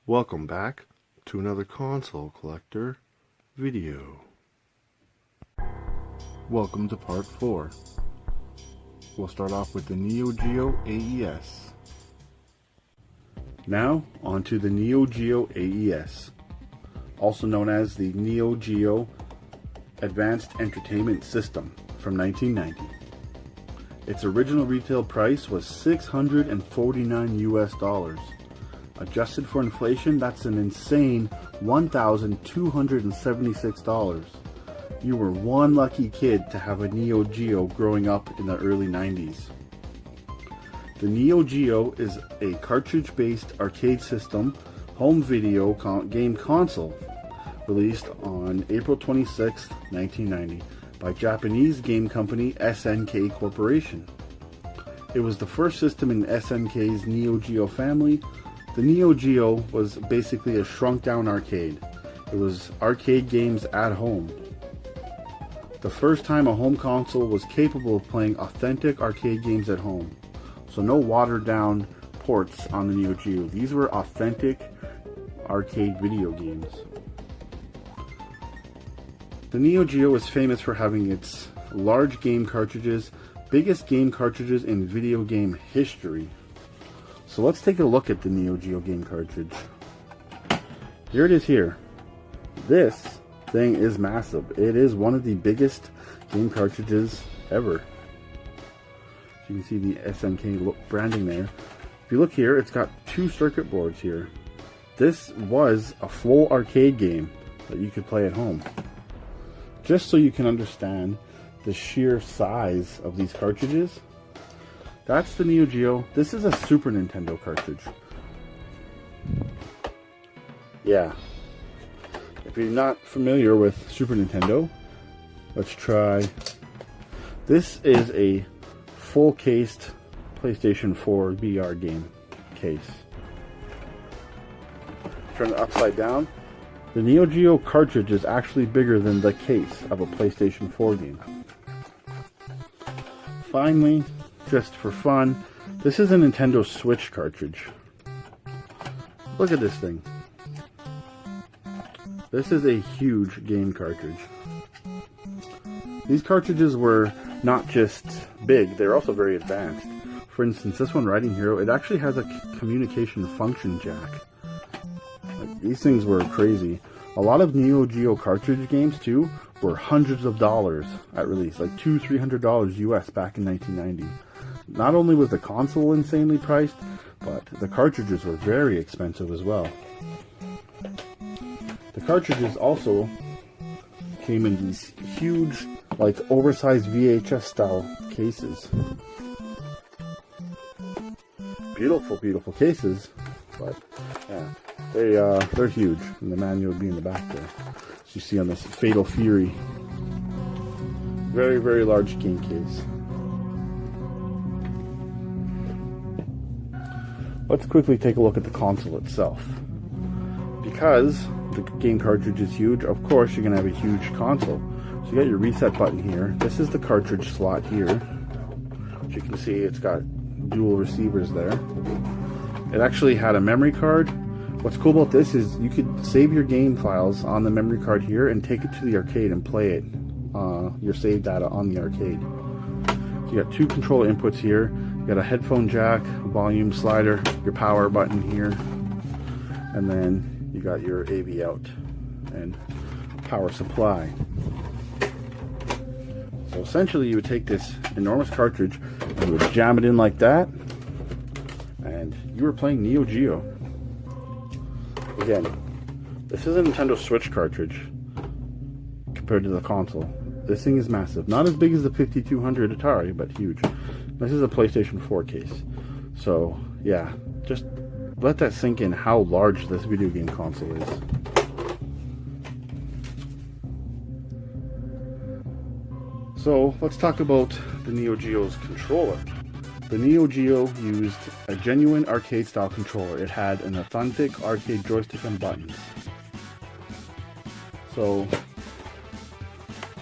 Welcome back to another console collector video. Welcome to part 4. We'll start off with the Neo Geo AES. Now onto the Neo Geo AES, also known as the Neo Geo Advanced Entertainment System from 1990. Its original retail price was $649 US. Adjusted for inflation, that's an insane $1,276. You were one lucky kid to have a Neo Geo growing up in the early 90s. The Neo Geo is a cartridge-based arcade system home video game console released on April 26, 1990 by Japanese game company SNK Corporation. It was the first system in SNK's Neo Geo family. The Neo Geo was basically a shrunk-down arcade. It was arcade games at home. The first time a home console was capable of playing authentic arcade games at home. So no watered-down ports on the Neo Geo. These were authentic arcade video games. The Neo Geo is famous for having its large game cartridges, biggest game cartridges in video game history. So let's take a look at the Neo Geo game cartridge. Here it is here. This thing is massive. It is one of the biggest game cartridges ever. So you can see the SNK branding there. If you look here, it's got 2 circuit boards here. This was a full arcade game that you could play at home. Just so you can understand the sheer size of these cartridges. That's the Neo Geo. This is a Super Nintendo cartridge. Yeah. If you're not familiar with Super Nintendo, let's try. This is a full-cased PlayStation 4 VR game case. Turn it upside down. The Neo Geo cartridge is actually bigger than the case of a PlayStation 4 game. Finally, just for fun, this is a Nintendo Switch cartridge. Look at this thing. This is a huge game cartridge. These cartridges were not just big, they're also very advanced. For instance, this one right in here, it actually has a communication function jack. Like, these things were crazy. A lot of Neo Geo cartridge games too were hundreds of dollars at release, like $200-300 US back in 1990. Not only was the console insanely priced, but the cartridges were very expensive as well. The cartridges also came in these huge, like oversized VHS style cases. Beautiful, beautiful cases, but yeah, they're huge, and the manual would be in the back there. As you see on this Fatal Fury, very, very large game case. Let's quickly take a look at the console itself. Because the game cartridge is huge, of course you're going to have a huge console. So you got your reset button here. This is the cartridge slot here. As you can see, it's got dual receivers there. It actually had a memory card. What's cool about this is you could save your game files on the memory card here and take it to the arcade and play it. Your save data on the arcade. So you got 2 controller inputs here. You got a headphone jack, a volume slider, your power button here, and then you got your AV out and power supply. So essentially you would take this enormous cartridge and you would jam it in like that, and you were playing Neo Geo. Again, this is a Nintendo Switch cartridge compared to the console. This thing is massive. Not as big as the 5200 Atari, but huge. This is a PlayStation 4 case. So, yeah, just let that sink in how large this video game console is. So, let's talk about the Neo Geo's controller. The Neo Geo used a genuine arcade-style controller. It had an authentic arcade joystick and buttons. So,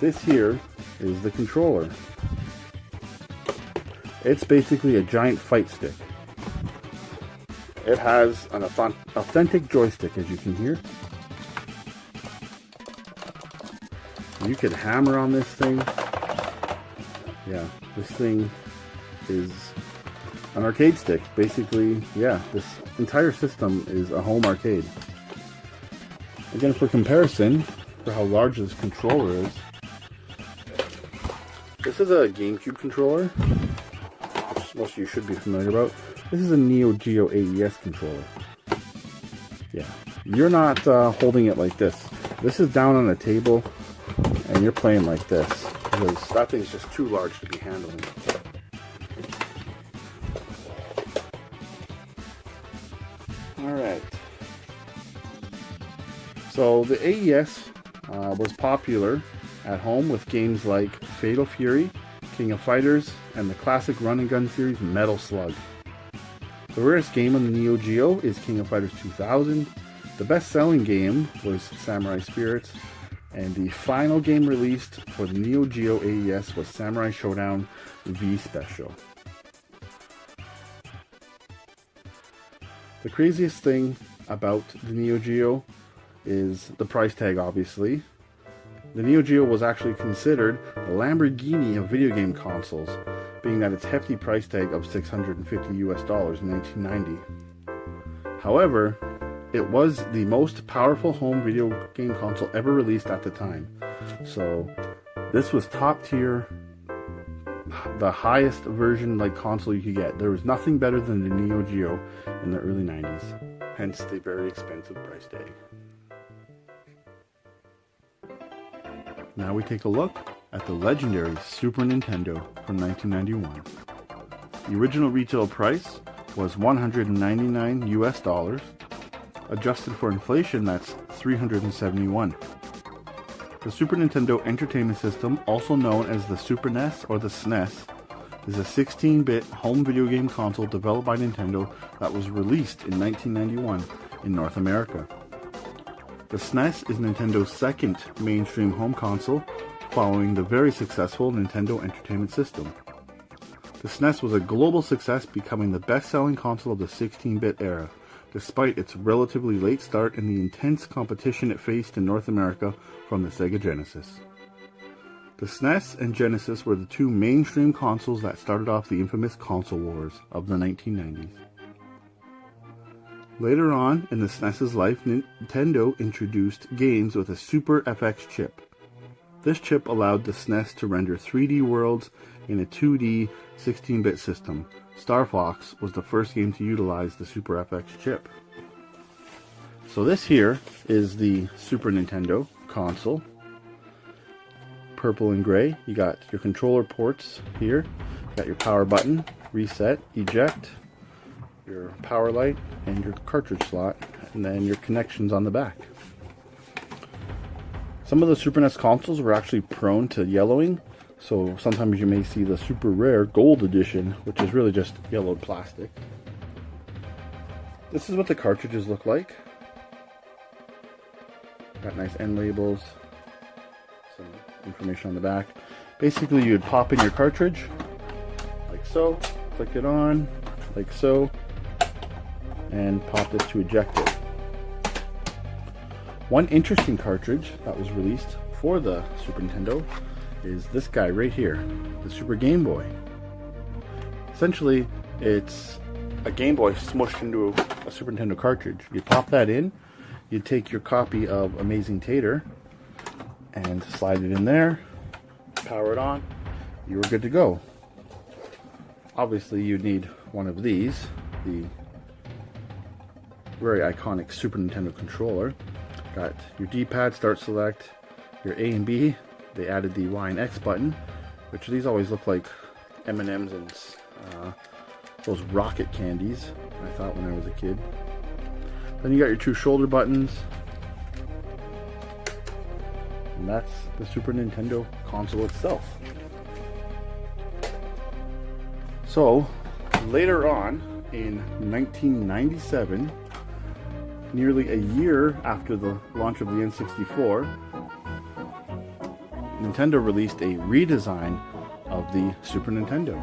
this here is the controller. It's basically a giant fight stick. It has an authentic joystick, as you can hear. You could hammer on this thing. Yeah, this thing is an arcade stick. Basically, yeah, this entire system is a home arcade. Again, for comparison, for how large this controller is, this is a GameCube controller, which most of you should be familiar about. This is a Neo Geo AES controller. Yeah, you're not holding it like this. This is down on a table, and you're playing like this, because that thing's just too large to be handling. Alright. So the AES was popular at home with games like Fatal Fury, King of Fighters, and the classic run and gun series Metal Slug. The rarest game on the Neo Geo is King of Fighters 2000. The best-selling game was Samurai Spirits, and the final game released for the Neo Geo AES was Samurai Showdown V Special. The craziest thing about the Neo Geo is the price tag, obviously. The Neo Geo was actually considered the Lamborghini of video game consoles, being that its hefty price tag of $650 in 1990. However, it was the most powerful home video game console ever released at the time. So this was top tier, the highest version like console you could get. There was nothing better than the Neo Geo in the early 90s, hence the very expensive price tag. Now we take a look at the legendary Super Nintendo from 1991. The original retail price was $199 US. Adjusted for inflation, that's $371. The Super Nintendo Entertainment System, also known as the Super NES or the SNES, is a 16-bit home video game console developed by Nintendo that was released in 1991 in North America. The SNES is Nintendo's second mainstream home console, following the very successful Nintendo Entertainment System. The SNES was a global success, becoming the best-selling console of the 16-bit era, despite its relatively late start and the intense competition it faced in North America from the Sega Genesis. The SNES and Genesis were the two mainstream consoles that started off the infamous console wars of the 1990s. Later on in the SNES's life, Nintendo introduced games with a Super FX chip. This chip allowed the SNES to render 3D worlds in a 2D 16-bit system. Star Fox was the first game to utilize the Super FX chip. So this here is the Super Nintendo console. Purple and gray. You got your controller ports here. You got your power button, reset, eject, your power light, and your cartridge slot, and then your connections on the back. Some of the Super NES consoles were actually prone to yellowing, so sometimes you may see the super rare gold edition, which is really just yellowed plastic. This is what the cartridges look like. Got nice end labels, some information on the back. Basically, you'd pop in your cartridge, like so, click it on, like so, and pop this to eject it. One interesting cartridge that was released for the Super Nintendo is this guy right here, the Super Game Boy. Essentially, it's a Game Boy smushed into a Super Nintendo cartridge. You pop that in, you take your copy of Amazing Tater and slide it in there, power it on, you were good to go. Obviously, you'd need one of these, the very iconic Super Nintendo controller. Got your D-pad, start, select, your A and B. They added the Y and X button, which these always look like M&M's and those rocket candies, I thought when I was a kid. Then you got your two shoulder buttons. And that's the Super Nintendo console itself. So, later on, in 1997, nearly a year after the launch of the N64, Nintendo released a redesign of the Super Nintendo,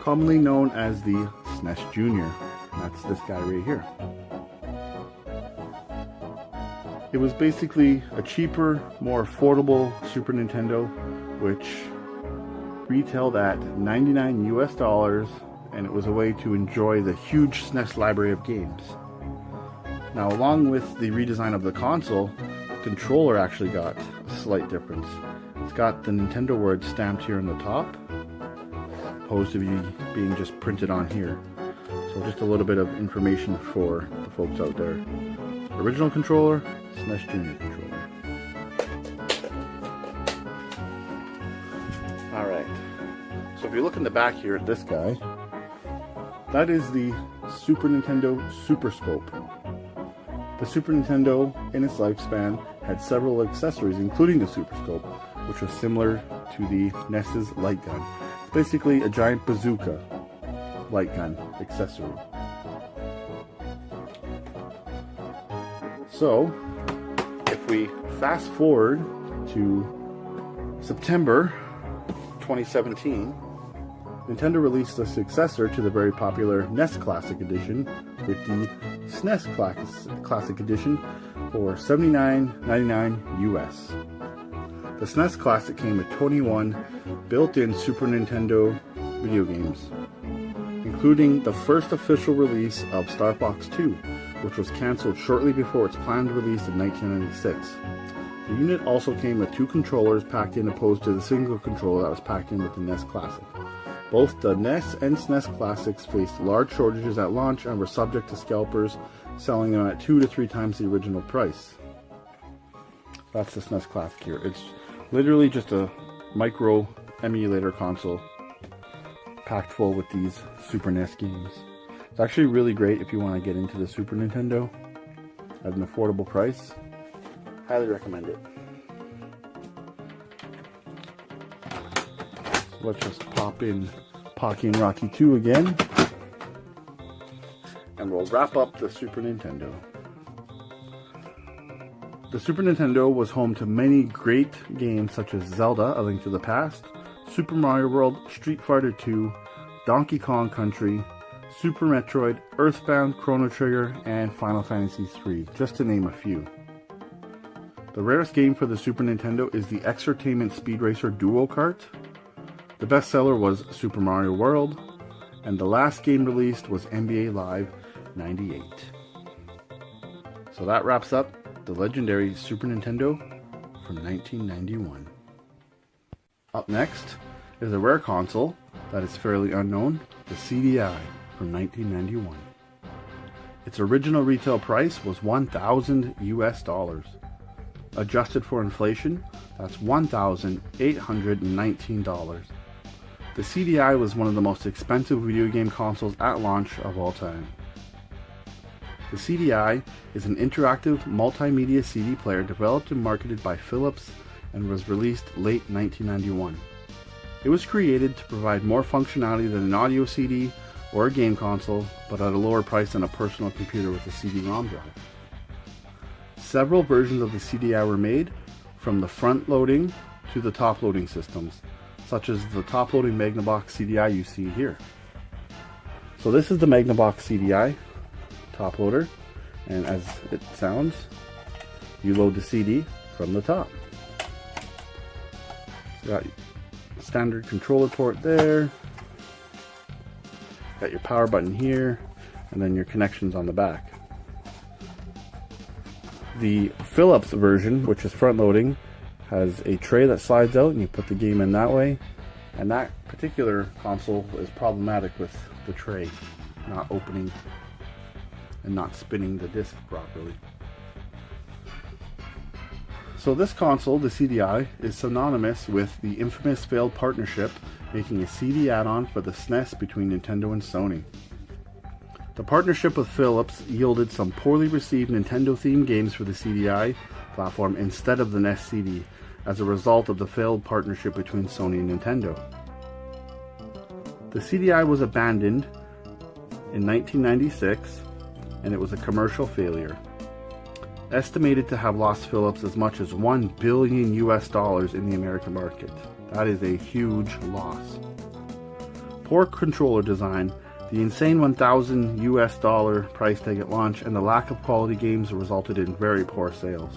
commonly known as the SNES Junior. That's this guy right here. It was basically a cheaper, more affordable Super Nintendo, which retailed at $99 US, and it was a way to enjoy the huge SNES library of games. Now, along with the redesign of the console, the controller actually got a slight difference. It's got the Nintendo word stamped here on the top, opposed to being just printed on here. So just a little bit of information for the folks out there. Original controller, SNES Junior controller. Alright, so if you look in the back here at this guy, that is the Super Nintendo Super Scope. The Super Nintendo, in its lifespan, had several accessories, including the Super Scope, which was similar to the NES's light gun. It's basically a giant bazooka light gun accessory. So, if we fast forward to September 2017, Nintendo released a successor to the very popular NES Classic Edition with the SNES Classic Edition for $79.99 US. The SNES Classic came with 21 built-in Super Nintendo video games, including the first official release of Star Fox 2, which was cancelled shortly before its planned release in 1996. The unit also came with 2 controllers packed in, opposed to the single controller that was packed in with the NES Classic. Both the NES and SNES Classics faced large shortages at launch and were subject to scalpers selling them at 2 to 3 times the original price. That's the SNES Classic here. It's literally just a micro emulator console packed full with these Super NES games. It's actually really great if you want to get into the Super Nintendo at an affordable price. Highly recommend it. So let's just pop in Pocky and Rocky 2 again, and we'll wrap up the Super Nintendo. The Super Nintendo was home to many great games such as Zelda: A Link to the Past, Super Mario World, Street Fighter 2, Donkey Kong Country, Super Metroid, Earthbound, Chrono Trigger, and Final Fantasy III, just to name a few. The rarest game for the Super Nintendo is the Exertainment Speed Racer Duo Kart. The bestseller was Super Mario World, and the last game released was NBA Live 98. So that wraps up the legendary Super Nintendo from 1991. Up next is a rare console that is fairly unknown, the CDI from 1991. Its original retail price was $1,000 US. Adjusted for inflation, that's $1,819. The CDI was one of the most expensive video game consoles at launch of all time. The CDI is an interactive multimedia CD player developed and marketed by Philips and was released late 1991. It was created to provide more functionality than an audio CD or a game console, but at a lower price than a personal computer with a CD-ROM drive. Several versions of the CDI were made, from the front-loading to the top-loading systems, such as the top-loading Magnavox CDI you see here. So this is the Magnavox CDI top loader, and as it sounds, you load the CD from the top. You got standard controller port there, got your power button here, and then your connections on the back. The Philips version, which is front loading, has a tray that slides out and you put the game in that way, and that particular console is problematic with the tray not opening and not spinning the disc properly. So this console, the CDI, is synonymous with the infamous failed partnership making a CD add-on for the SNES between Nintendo and Sony. The partnership with Philips yielded some poorly received Nintendo-themed games for the CDI platform instead of the NES CD, as a result of the failed partnership between Sony and Nintendo. The CDI was abandoned in 1996, and it was a commercial failure. Estimated to have lost Philips as much as $1 billion US in the American market. That is a huge loss. Poor controller design The insane $1,000 price tag at launch and the lack of quality games resulted in very poor sales.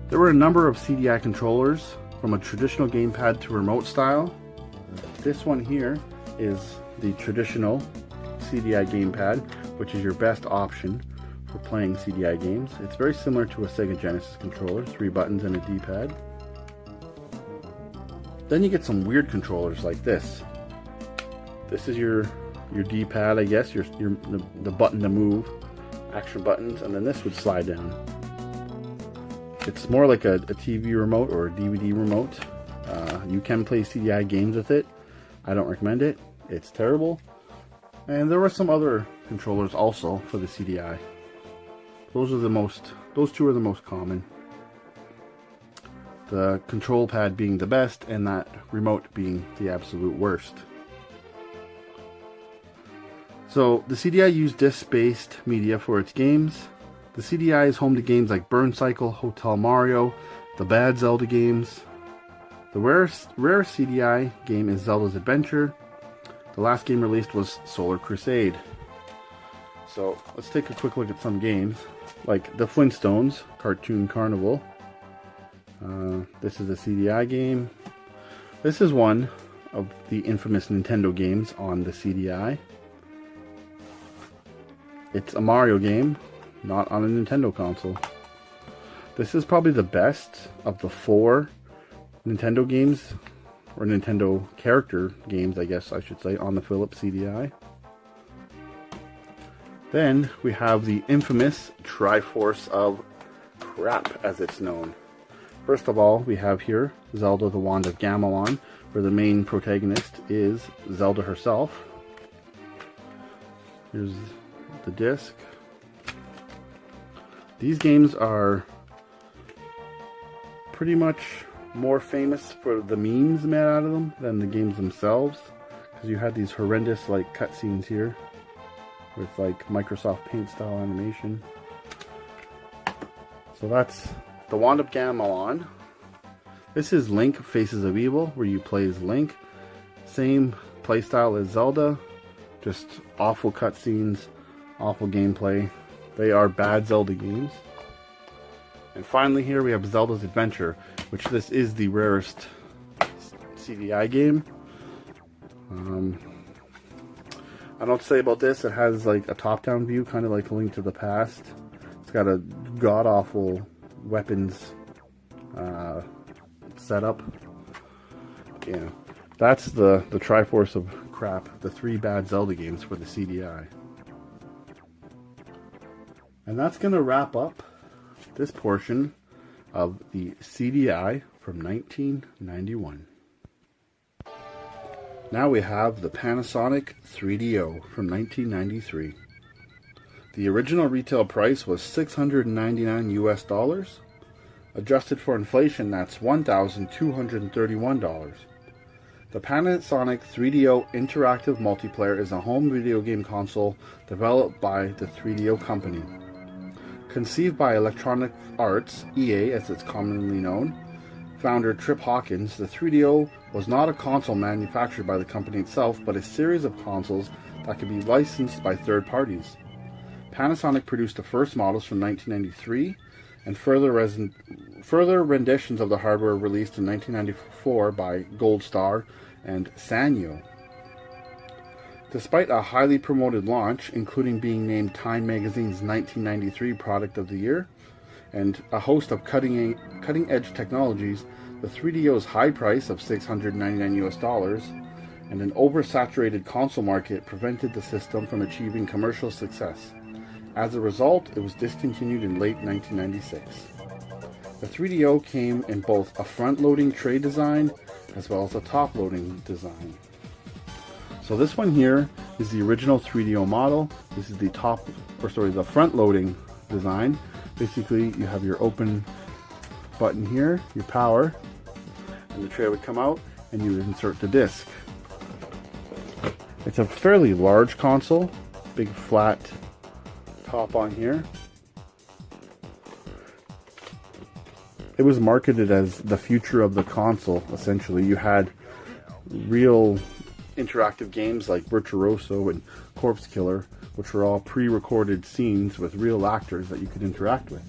There were a number of CDI controllers, from a traditional gamepad to remote style. This one here is the traditional CDI gamepad, which is your best option for playing CDI games. It's very similar to a Sega Genesis controller, 3 buttons and a D-pad. Then you get some weird controllers like this. This is your D-pad, I guess, the button to move, action buttons, and then this would slide down. It's more like a TV remote or a DVD remote. You can play CDI games with it. I don't recommend it. It's terrible. And there were some other controllers also for the CDI. Those two are the most common. The control pad being the best and that remote being the absolute worst. So the CDI used disc-based media for its games. The CDI is home to games like Burn Cycle, Hotel Mario, the bad Zelda games. The rarest CDI game is Zelda's Adventure. The last game released was Solar Crusade. So let's take a quick look at some games, like the Flintstones Cartoon Carnival. This is a CDI game. This is one of the infamous Nintendo games on the CDI. It's a Mario game, not on a Nintendo console. This is probably the best of the 4 Nintendo games, or Nintendo character games, I guess I should say, on the Philips CDI. Then we have the infamous Triforce of Crap, as it's known. First of all, we have here Zelda the Wand of Gamelon, where the main protagonist is Zelda herself. Here's the disc. These games are pretty much more famous for the memes made out of them than the games themselves, because you had these horrendous like cutscenes here with like Microsoft Paint style animation. So that's the Wand of Gamelon. This is Link Faces of Evil, where you play as Link. Same playstyle as Zelda, just awful cutscenes, awful gameplay. They are bad Zelda games. And finally here we have Zelda's Adventure, which this is the rarest CDI game. I don't say about this, it has like a top-down view, kind of like a Link to the Past. It's got a god-awful weapons setup. Yeah, that's the Triforce of Crap, the 3 bad Zelda games for the CDI. And that's going to wrap up this portion of the CDI from 1991. Now we have the Panasonic 3DO from 1993. The original retail price was $699 US. Adjusted for inflation, that's $1,231. The Panasonic 3DO Interactive Multiplayer is a home video game console developed by the 3DO company. Conceived by Electronic Arts, EA as it's commonly known, founder Trip Hawkins, the 3DO was not a console manufactured by the company itself, but a series of consoles that could be licensed by third parties. Panasonic produced the first models from 1993, and further renditions of the hardware released in 1994 by Gold Star and Sanyo. Despite a highly promoted launch, including being named Time Magazine's 1993 Product of the Year, and a host of cutting-edge technologies, the 3DO's high price of $699 US and an oversaturated console market prevented the system from achieving commercial success. As a result, it was discontinued in late 1996. The 3DO came in both a front-loading tray design as well as a top-loading design. So this one here is the original 3DO model. This is the the front-loading design. Basically, you have your open button here, your power, and the tray would come out, and you would insert the disc. It's a fairly large console, big flat top on here. It was marketed as the future of the console, essentially. You had real interactive games like Virtuoso and Corpse Killer, which were all pre-recorded scenes with real actors that you could interact with.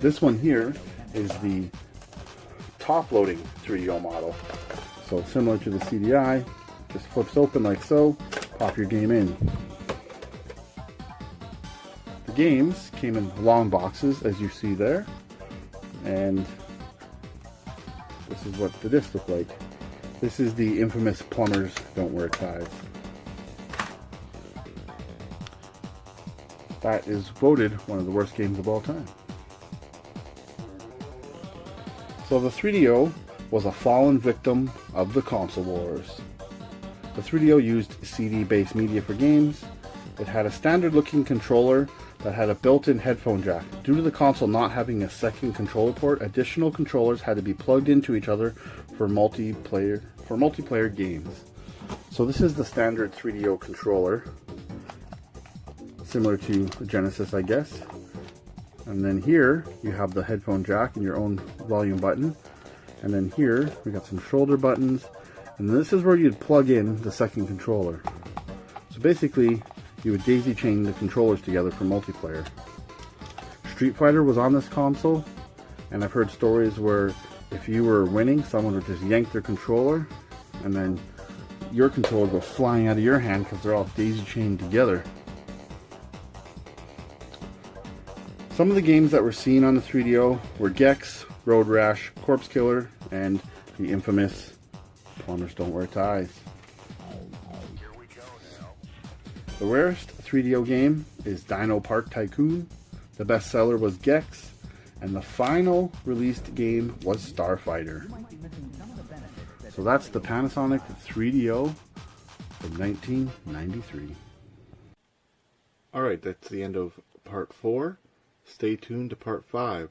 This one here is the top-loading 3DO model. So similar to the CDI, just flips open like so, pop your game in. The games came in long boxes, as you see there, and this is what the discs look like. This is the infamous Plumbers Don't Wear Ties. That is voted one of the worst games of all time. So the 3DO was a fallen victim of the console wars. The 3DO used CD-based media for games. It had a standard-looking controller that had a built-in headphone jack. Due to the console not having a second controller port, additional controllers had to be plugged into each other for multiplayer games. So this is the standard 3DO controller, similar to the Genesis, I guess. And then here you have the headphone jack and your own volume button. And then here we got some shoulder buttons. And this is where you'd plug in the second controller. So basically, you would daisy chain the controllers together for multiplayer. Street Fighter was on this console, and I've heard stories where if you were winning, someone would just yank their controller, and then your controller would go flying out of your hand because they're all daisy chained together. Some of the games that were seen on the 3DO were Gex, Road Rash, Corpse Killer, and the infamous Plumbers Don't Wear Ties. The rarest 3DO game is Dino Park Tycoon. The best seller was Gex, and the final released game was Starfighter. So that's the Panasonic 3DO from 1993. Alright, that's the end of part 4. Stay tuned to part 5.